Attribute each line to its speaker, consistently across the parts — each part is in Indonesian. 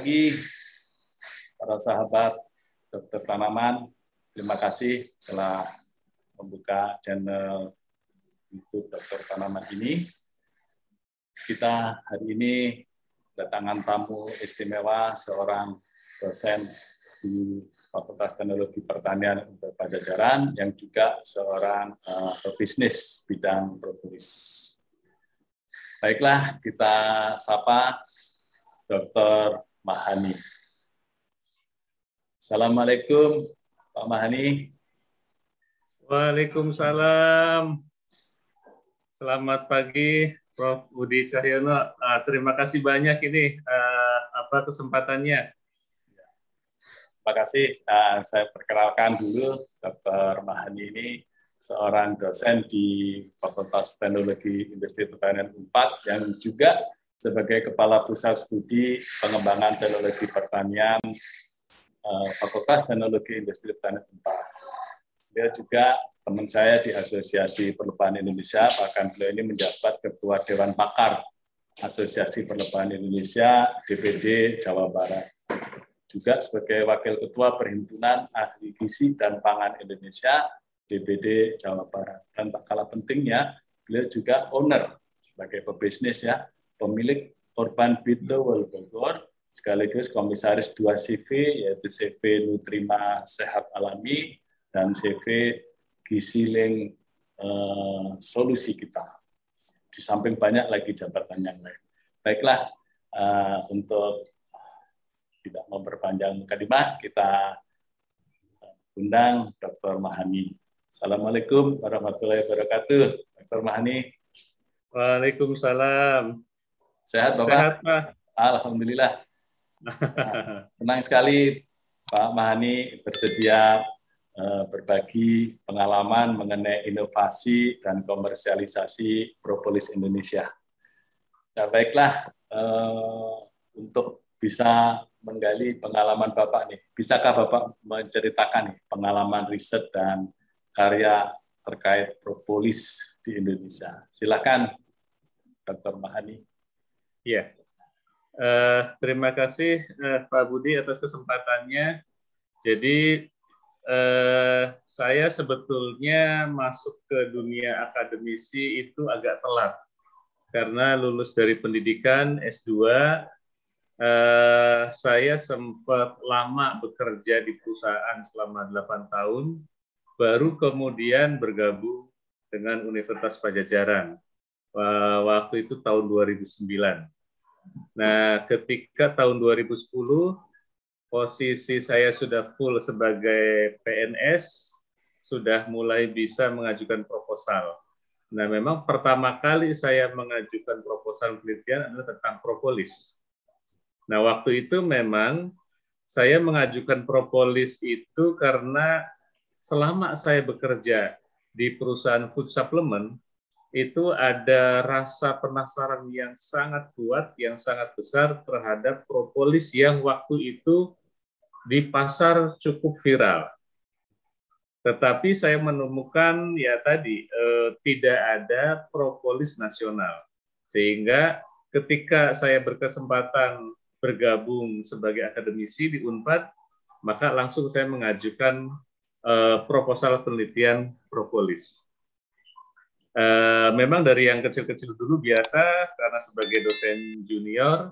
Speaker 1: pagi para sahabat dokter tanaman. Terima kasih telah membuka channel YouTube Dokter Tanaman ini. Kita hari ini kedatangan tamu istimewa, seorang dosen di Fakultas Teknologi Pertanian Universitas Padjadjaran yang juga seorang pebisnis bidang propolis. Baiklah, kita sapa Dr. Mahani. Assalamualaikum, Pak Mahani.
Speaker 2: Waalaikumsalam. Selamat pagi, Prof. Budi Cahyono. Terima kasih banyak ini kesempatannya.
Speaker 1: Terima kasih. Saya perkenalkan dulu, Dr. Mahani ini seorang dosen di Fakultas Teknologi Industri Pertanian 4 yang juga sebagai Kepala Pusat Studi Pengembangan Teknologi Pertanian Fakultas Teknologi Industri Pertanian 4. Dia juga teman saya di Asosiasi Perlebahan Indonesia, bahkan beliau ini menjabat Ketua Dewan Pakar Asosiasi Perlebahan Indonesia DPD Jawa Barat. Juga sebagai Wakil Ketua Perhimpunan Ahli Gizi dan Pangan Indonesia DPD Jawa Barat. Dan tak kalah pentingnya, beliau juga owner sebagai pebisnis ya, pemilik Urban Bito Bogor, sekaligus komisaris 2 CV, yaitu CV Nutrima Sehat Alami dan CV Giziling Solusi Kita. Di samping banyak lagi jabatan yang lain. Baiklah, untuk tidak memperpanjang mukadimah, kita undang Dr. Mahani. Assalamualaikum warahmatullahi wabarakatuh, Dr. Mahani.
Speaker 2: Waalaikumsalam.
Speaker 1: Sehat, Bapak?
Speaker 2: Sehat, Pak.
Speaker 1: Alhamdulillah. Senang sekali Pak Mahani bersedia berbagi pengalaman mengenai inovasi dan komersialisasi propolis Indonesia. Nah, baiklah, untuk bisa menggali pengalaman Bapak nih. Bisakah Bapak menceritakan nih pengalaman riset dan karya terkait propolis di Indonesia? Silakan, Dr. Mahani.
Speaker 2: Iya. Terima kasih Pak Budi atas kesempatannya. Jadi saya sebetulnya masuk ke dunia akademisi itu agak telat. Karena lulus dari pendidikan S2, saya sempat lama bekerja di perusahaan selama 8 tahun, baru kemudian bergabung dengan Universitas Padjadjaran. Waktu itu tahun 2009. Nah, ketika tahun 2010, posisi saya sudah full sebagai PNS, sudah mulai bisa mengajukan proposal. Nah, memang pertama kali saya mengajukan proposal penelitian adalah tentang propolis. Nah, waktu itu memang saya mengajukan propolis itu karena selama saya bekerja di perusahaan food supplement, itu ada rasa penasaran yang sangat kuat, yang sangat besar terhadap propolis yang waktu itu di pasar cukup viral. Tetapi saya menemukan ya tadi tidak ada propolis nasional. Sehingga ketika saya berkesempatan bergabung sebagai akademisi di Unpad, maka langsung saya mengajukan proposal penelitian propolis. Memang dari yang kecil-kecil dulu biasa, karena sebagai dosen junior,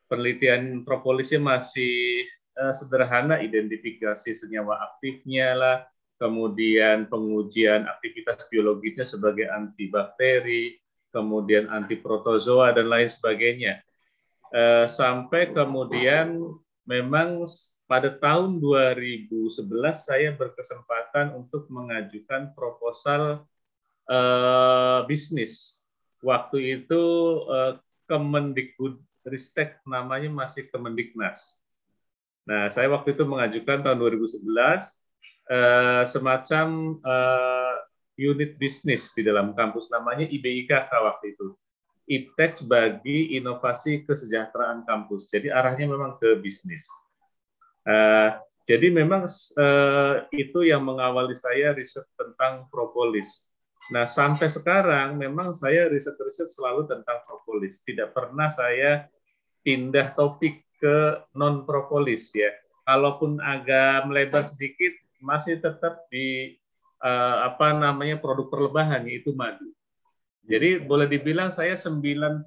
Speaker 2: penelitian propolisnya masih sederhana, identifikasi senyawa aktifnya lah, kemudian pengujian aktivitas biologisnya sebagai antibakteri, kemudian antiprotozoa, dan lain sebagainya. Sampai kemudian memang pada tahun 2011 saya berkesempatan untuk mengajukan proposal bisnis. Waktu itu Kemendikbudristek, namanya masih Kemendiknas. Nah, saya waktu itu mengajukan tahun 2011 semacam unit bisnis di dalam kampus, namanya IBIKK waktu itu. Iptek bagi Inovasi Kesejahteraan Kampus. Jadi arahnya memang ke bisnis. Jadi memang itu yang mengawali saya riset tentang propolis. Nah, sampai sekarang memang saya riset-riset selalu tentang propolis. Tidak pernah saya pindah topik ke non propolis ya. Kalaupun agak melebar sedikit, masih tetap di apa namanya produk perlebahan yaitu madu. Jadi boleh dibilang saya 98%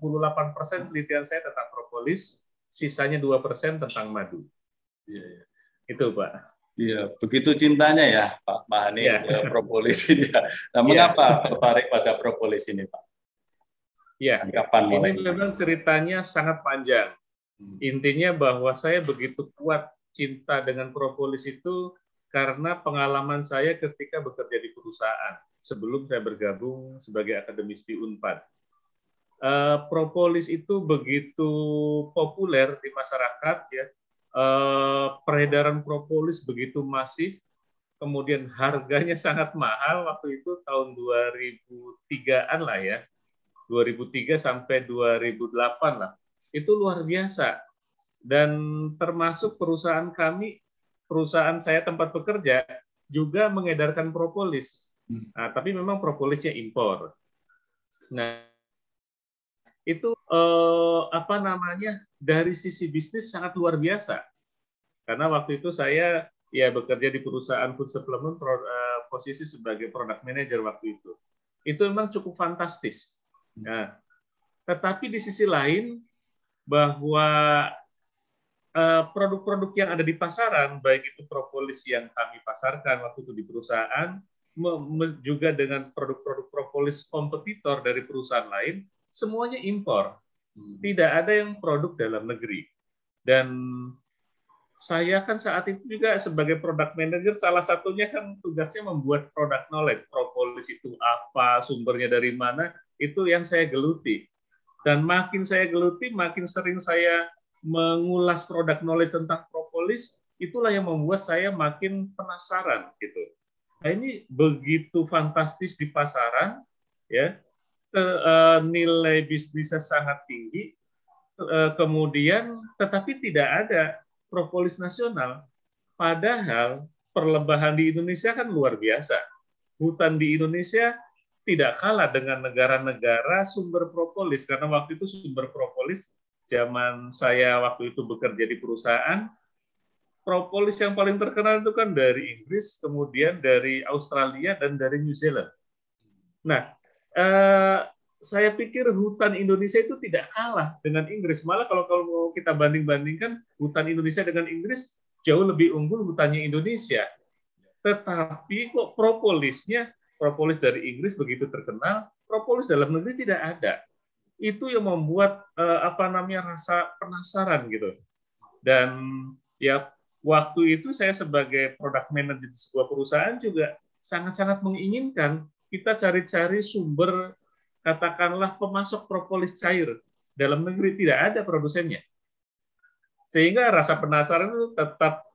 Speaker 2: penelitian saya tentang propolis, sisanya 2% tentang madu.
Speaker 1: Iya, iya.
Speaker 2: Itu Pak.
Speaker 1: Iya, begitu cintanya ya Pak Mahani
Speaker 2: Ya.
Speaker 1: ke propolis ini. Nah,
Speaker 2: Ya.
Speaker 1: mengapa tertarik pada propolis ini Pak?
Speaker 2: Ya,
Speaker 1: kapan mulai?
Speaker 2: ini memang ceritanya sangat panjang. Intinya bahwa saya begitu kuat cinta dengan propolis itu karena pengalaman saya ketika bekerja di perusahaan sebelum saya bergabung sebagai akademisi di Unpad. Propolis itu begitu populer di masyarakat ya. Peredaran propolis begitu masif, kemudian harganya sangat mahal waktu itu tahun 2003-an lah ya. 2003 sampai 2008 lah. Itu luar biasa. Dan termasuk perusahaan kami, perusahaan saya tempat bekerja, juga mengedarkan propolis. Nah, tapi memang propolisnya impor. Nah, itu apa namanya, dari sisi bisnis sangat luar biasa. Karena waktu itu saya ya bekerja di perusahaan food supplement, posisi sebagai product manager waktu itu. Itu memang cukup fantastis. Nah, tetapi di sisi lain bahwa produk-produk yang ada di pasaran, baik itu propolis yang kami pasarkan waktu itu di perusahaan, juga dengan produk-produk propolis kompetitor dari perusahaan lain, semuanya impor. Tidak ada yang produk dalam negeri. Dan saya kan saat itu juga sebagai product manager, salah satunya kan tugasnya membuat product knowledge. Propolis itu apa, sumbernya dari mana, itu yang saya geluti. Dan makin saya geluti, makin sering saya mengulas produk knowledge tentang propolis, itulah yang membuat saya makin penasaran gitu. Nah, ini begitu fantastis di pasaran, ya, nilai bisnisnya sangat tinggi, kemudian tetapi tidak ada propolis nasional. Padahal perlebahan di Indonesia kan luar biasa. Hutan di Indonesia tidak kalah dengan negara-negara sumber propolis, karena waktu itu sumber propolis zaman saya waktu itu bekerja di perusahaan, propolis yang paling terkenal itu kan dari Inggris, kemudian dari Australia, dan dari New Zealand. Nah, saya pikir hutan Indonesia itu tidak kalah dengan Inggris. Malah kalau kita banding-bandingkan hutan Indonesia dengan Inggris, jauh lebih unggul hutannya Indonesia. Tetapi kok propolis dari Inggris begitu terkenal, propolis dalam negeri tidak ada. Itu yang membuat rasa penasaran gitu. Dan ya waktu itu saya sebagai product manager di sebuah perusahaan juga sangat-sangat menginginkan kita cari-cari sumber, katakanlah pemasok propolis cair dalam negeri, tidak ada produsennya. Sehingga rasa penasaran itu tetap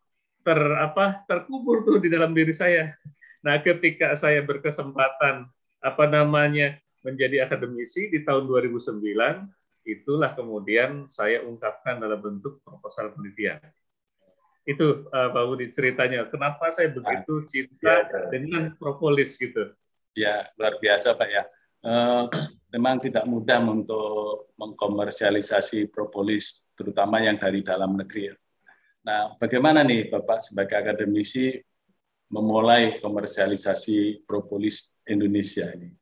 Speaker 2: terkubur tuh di dalam diri saya. Nah, ketika saya berkesempatan menjadi akademisi di tahun 2009, itulah kemudian saya ungkapkan dalam bentuk proposal penelitian. Itu Pak Budi ceritanya. Kenapa saya begitu cinta dengan propolis gitu?
Speaker 1: Ya, luar biasa Pak ya. Memang tidak mudah untuk mengkomersialisasi propolis, terutama yang dari dalam negeri. Nah, bagaimana nih Bapak sebagai akademisi memulai komersialisasi propolis Indonesia ini?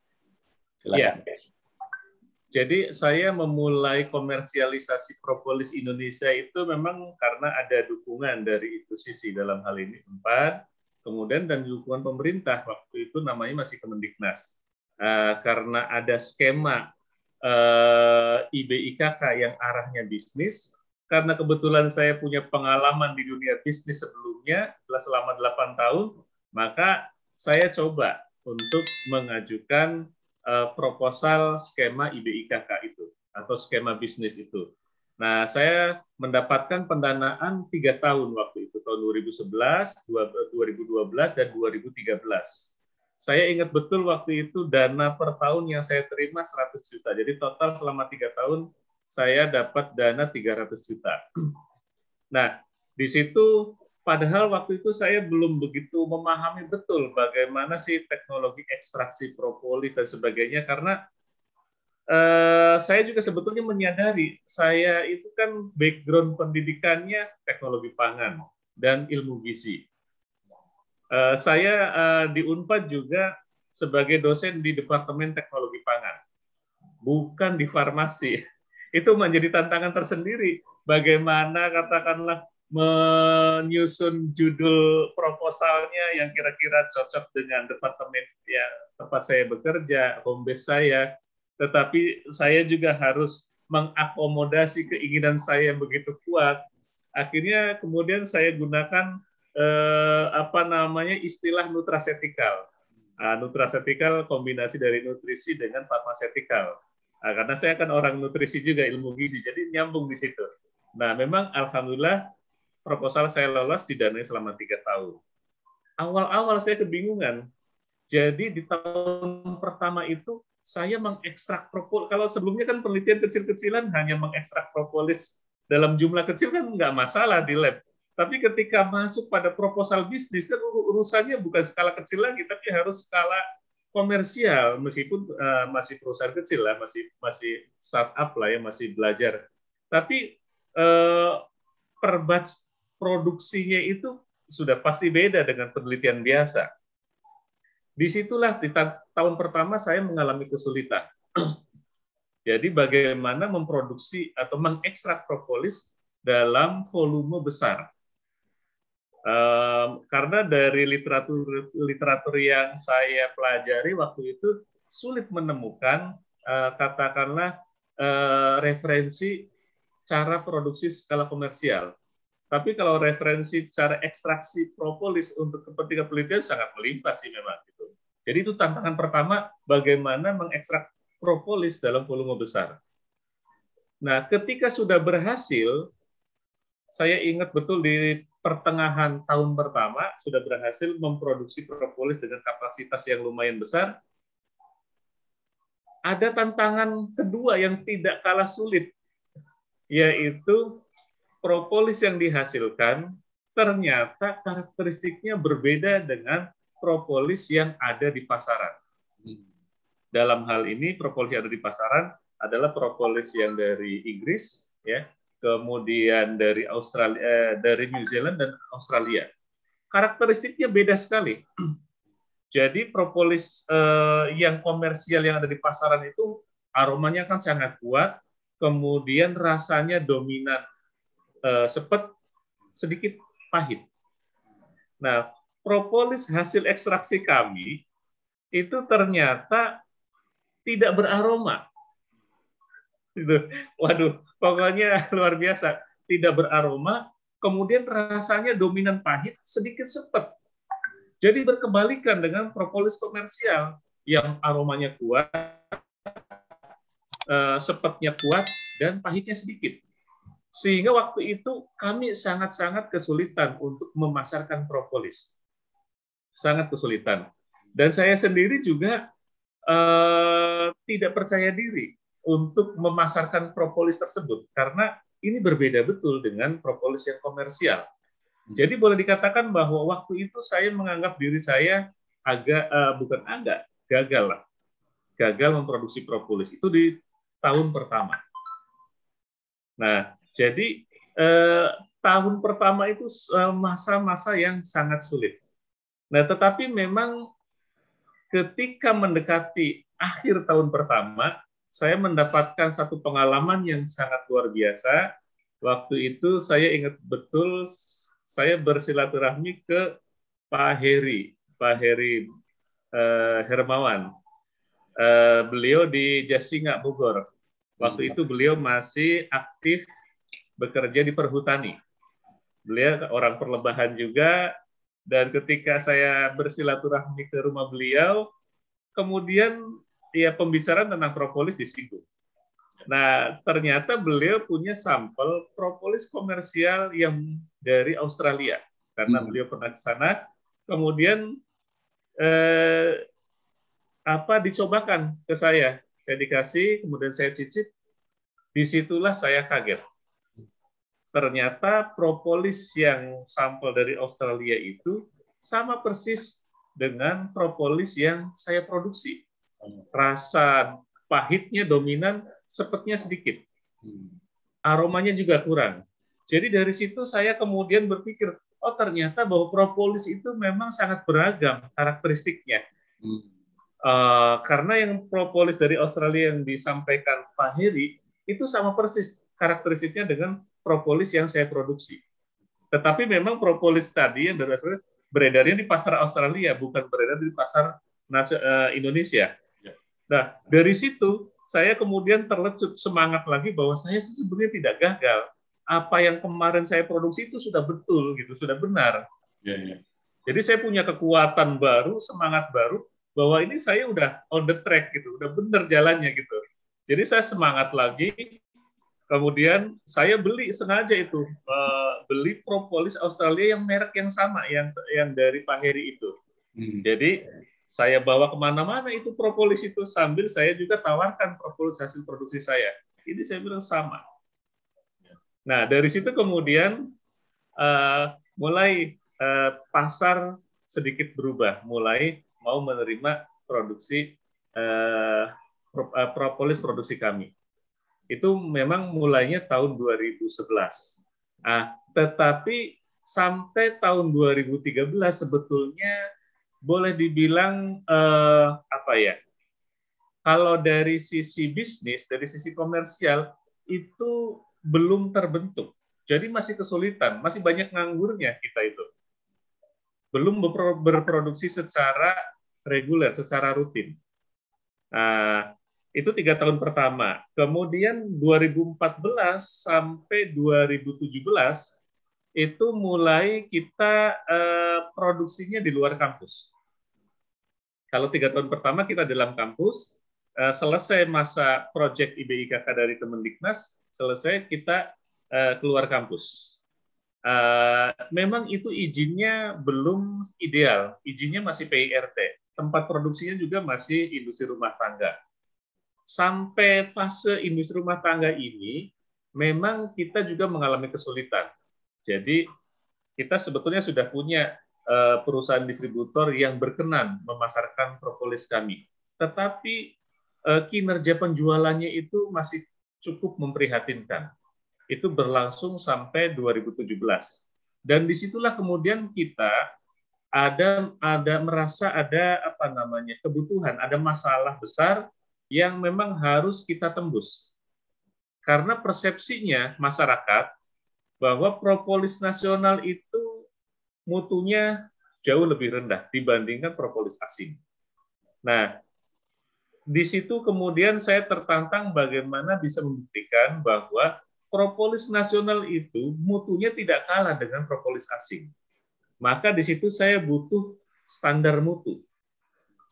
Speaker 1: Silakan.
Speaker 2: Ya. Jadi saya memulai komersialisasi propolis Indonesia itu memang karena ada dukungan dari institusi dalam hal ini Unpad, kemudian dan dukungan pemerintah, waktu itu namanya masih Kemendiknas. Karena ada skema IBIKK yang arahnya bisnis, karena kebetulan saya punya pengalaman di dunia bisnis sebelumnya, selama 8 tahun, maka saya coba untuk mengajukan proposal skema IBIKK itu, atau skema bisnis itu. Nah, saya mendapatkan pendanaan 3 tahun waktu itu, tahun 2011, 2012, dan 2013. Saya ingat betul waktu itu dana per tahun yang saya terima 100 juta. Jadi total selama 3 tahun saya dapat dana 300 juta. Nah, di situ padahal waktu itu saya belum begitu memahami betul bagaimana sih teknologi ekstraksi propolis dan sebagainya, karena saya juga sebetulnya menyadari, saya itu kan background pendidikannya teknologi pangan dan ilmu gizi. Saya di Unpad juga sebagai dosen di Departemen Teknologi Pangan, bukan di farmasi. Itu menjadi tantangan tersendiri. Bagaimana katakanlah menyusun judul proposalnya yang kira-kira cocok dengan departemen yang tempat saya bekerja, home base saya, tetapi saya juga harus mengakomodasi keinginan saya yang begitu kuat. Akhirnya kemudian saya gunakan istilah nutraceutical. Nutraceutical kombinasi dari nutrisi dengan farmaceutical. Karena saya kan orang nutrisi juga, ilmu gizi, jadi nyambung di situ. Nah, memang alhamdulillah proposal saya lolos, didanai selama 3 tahun. Awal-awal saya kebingungan. Jadi di tahun pertama itu saya mengekstrak propolis. Kalau sebelumnya kan penelitian kecil-kecilan hanya mengekstrak propolis dalam jumlah kecil kan nggak masalah di lab. Tapi ketika masuk pada proposal bisnis kan urusannya bukan skala kecil lagi, tapi harus skala komersial, meskipun masih perusahaan kecil lah, masih startup lah ya, masih belajar. Tapi per batch produksinya itu sudah pasti beda dengan penelitian biasa. Disitulah di tahun pertama saya mengalami kesulitan. Jadi bagaimana memproduksi atau mengekstrak propolis dalam volume besar. Karena dari literatur yang saya pelajari waktu itu sulit menemukan katakanlah referensi cara produksi skala komersial. Tapi kalau referensi cara ekstraksi propolis untuk kepentingan penelitian sangat melimpah sih memang gitu. Jadi itu tantangan pertama, bagaimana mengekstrak propolis dalam volume besar. Nah, ketika sudah berhasil, saya ingat betul di pertengahan tahun pertama sudah berhasil memproduksi propolis dengan kapasitas yang lumayan besar. Ada tantangan kedua yang tidak kalah sulit, yaitu propolis yang dihasilkan ternyata karakteristiknya berbeda dengan propolis yang ada di pasaran. Dalam hal ini propolis yang ada di pasaran adalah propolis yang dari Inggris, ya, kemudian dari Australia, dari New Zealand dan Australia. Karakteristiknya beda sekali. Jadi propolis yang komersial yang ada di pasaran itu aromanya kan sangat kuat, kemudian rasanya dominan sepet, sedikit pahit. Nah, propolis hasil ekstraksi kami itu ternyata tidak beraroma. Waduh, pokoknya luar biasa. Tidak beraroma, kemudian rasanya dominan pahit, sedikit sepet. Jadi berkebalikan dengan propolis komersial yang aromanya kuat, sepetnya kuat, dan pahitnya sedikit. Sehingga waktu itu kami sangat-sangat kesulitan untuk memasarkan propolis. Sangat kesulitan. Dan saya sendiri juga tidak percaya diri untuk memasarkan propolis tersebut, karena ini berbeda betul dengan propolis yang komersial. Jadi boleh dikatakan bahwa waktu itu saya menganggap diri saya gagal memproduksi propolis itu di tahun pertama. Nah, jadi tahun pertama itu masa-masa yang sangat sulit. Nah, tetapi memang ketika mendekati akhir tahun pertama, saya mendapatkan satu pengalaman yang sangat luar biasa. Waktu itu saya ingat betul, saya bersilaturahmi ke Pak Heri Hermawan. Beliau di Jasinga, Bogor. Waktu itu beliau masih aktif bekerja di perhutani. Beliau orang Perlebahan juga, dan ketika saya bersilaturahmi ke rumah beliau, kemudian ya pembicaraan tentang propolis disinggung. Nah, ternyata beliau punya sampel propolis komersial yang dari Australia, karena beliau pernah ke sana. Kemudian dicobakan ke saya dikasih, kemudian saya cicip. Disitulah saya kaget. Ternyata propolis yang sampel dari Australia itu sama persis dengan propolis yang saya produksi. Rasa pahitnya dominan, sepetnya sedikit. Aromanya juga kurang. Jadi dari situ saya kemudian berpikir, oh ternyata bahwa propolis itu memang sangat beragam karakteristiknya. Karena yang propolis dari Australia yang disampaikan Pak Heri, itu sama persis karakteristiknya dengan propolis yang saya produksi. Tetapi memang propolis tadi yang dari Australia beredarnya di pasar Australia, bukan beredar di pasar Indonesia. Nah, dari situ saya kemudian terlecut semangat lagi bahwa saya sebenarnya tidak gagal. Apa yang kemarin saya produksi itu sudah betul, gitu, sudah benar. Jadi saya punya kekuatan baru, semangat baru, bahwa ini saya udah on the track, gitu, udah benar jalannya, gitu. Jadi saya semangat lagi. Kemudian saya beli sengaja itu, beli propolis Australia yang merek yang sama, yang dari Pak Heri itu. Jadi saya bawa kemana-mana itu propolis itu, sambil saya juga tawarkan propolis hasil produksi saya. Ini saya bilang sama. Nah, dari situ kemudian mulai pasar sedikit berubah, mulai mau menerima produksi propolis produksi kami. Itu memang mulainya tahun 2011. Tetapi sampai tahun 2013 sebetulnya boleh dibilang kalau dari sisi bisnis, dari sisi komersial itu belum terbentuk. Jadi masih kesulitan, masih banyak nganggurnya kita itu. Belum berproduksi secara reguler, secara rutin. Itu 3 tahun pertama. Kemudian 2014 sampai 2017 itu mulai kita produksinya di luar kampus. Kalau 3 tahun pertama kita dalam kampus, selesai masa proyek IBIKK dari Kemendiknas, selesai kita keluar kampus. Memang itu izinnya belum ideal, izinnya masih PIRT. Tempat produksinya juga masih industri rumah tangga. Sampai fase industri rumah tangga ini, memang kita juga mengalami kesulitan. Jadi, kita sebetulnya sudah punya perusahaan distributor yang berkenan memasarkan propolis kami. Tetapi, kinerja penjualannya itu masih cukup memprihatinkan. Itu berlangsung sampai 2017. Dan disitulah kemudian kita merasa ada kebutuhan, ada masalah besar yang memang harus kita tembus. Karena persepsinya masyarakat bahwa propolis nasional itu mutunya jauh lebih rendah dibandingkan propolis asing. Nah, di situ kemudian saya tertantang bagaimana bisa membuktikan bahwa propolis nasional itu mutunya tidak kalah dengan propolis asing. Maka di situ saya butuh standar mutu.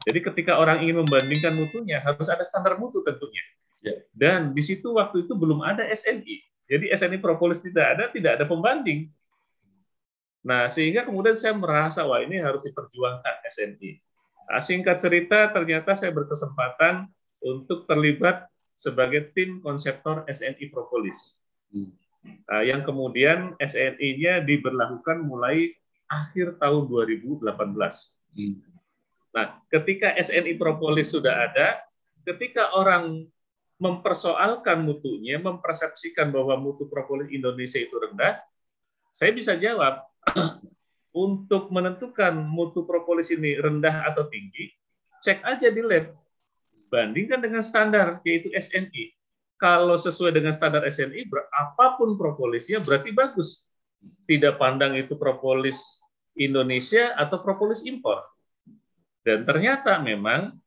Speaker 2: Jadi ketika orang ingin membandingkan mutunya, harus ada standar mutu tentunya. Dan di situ waktu itu belum ada SNI. Jadi SNI propolis tidak ada pembanding. Nah, sehingga kemudian saya merasa, wah ini harus diperjuangkan SNI. Singkat cerita, ternyata saya berkesempatan untuk terlibat sebagai tim konseptor SNI propolis. Yang kemudian SNI-nya diberlakukan mulai akhir tahun 2018. Nah, ketika SNI propolis sudah ada, ketika orang mempersoalkan mutunya, mempersepsikan bahwa mutu propolis Indonesia itu rendah, saya bisa jawab, untuk menentukan mutu propolis ini rendah atau tinggi, cek aja di lab, bandingkan dengan standar, yaitu SNI. Kalau sesuai dengan standar SNI, apapun propolisnya berarti bagus. Tidak pandang itu propolis Indonesia atau propolis impor. Dan ternyata memang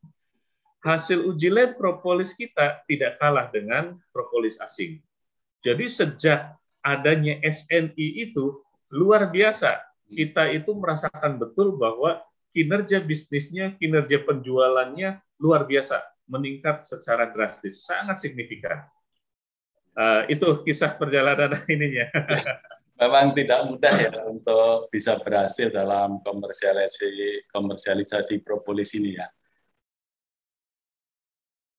Speaker 2: hasil uji lab propolis kita tidak kalah dengan propolis asing. Jadi sejak adanya SNI itu luar biasa. Kita itu merasakan betul bahwa kinerja bisnisnya, kinerja penjualannya luar biasa, meningkat secara drastis, sangat signifikan. Itu kisah perjalanan ininya.
Speaker 1: Memang tidak mudah ya untuk bisa berhasil dalam komersialisasi propolis ini ya.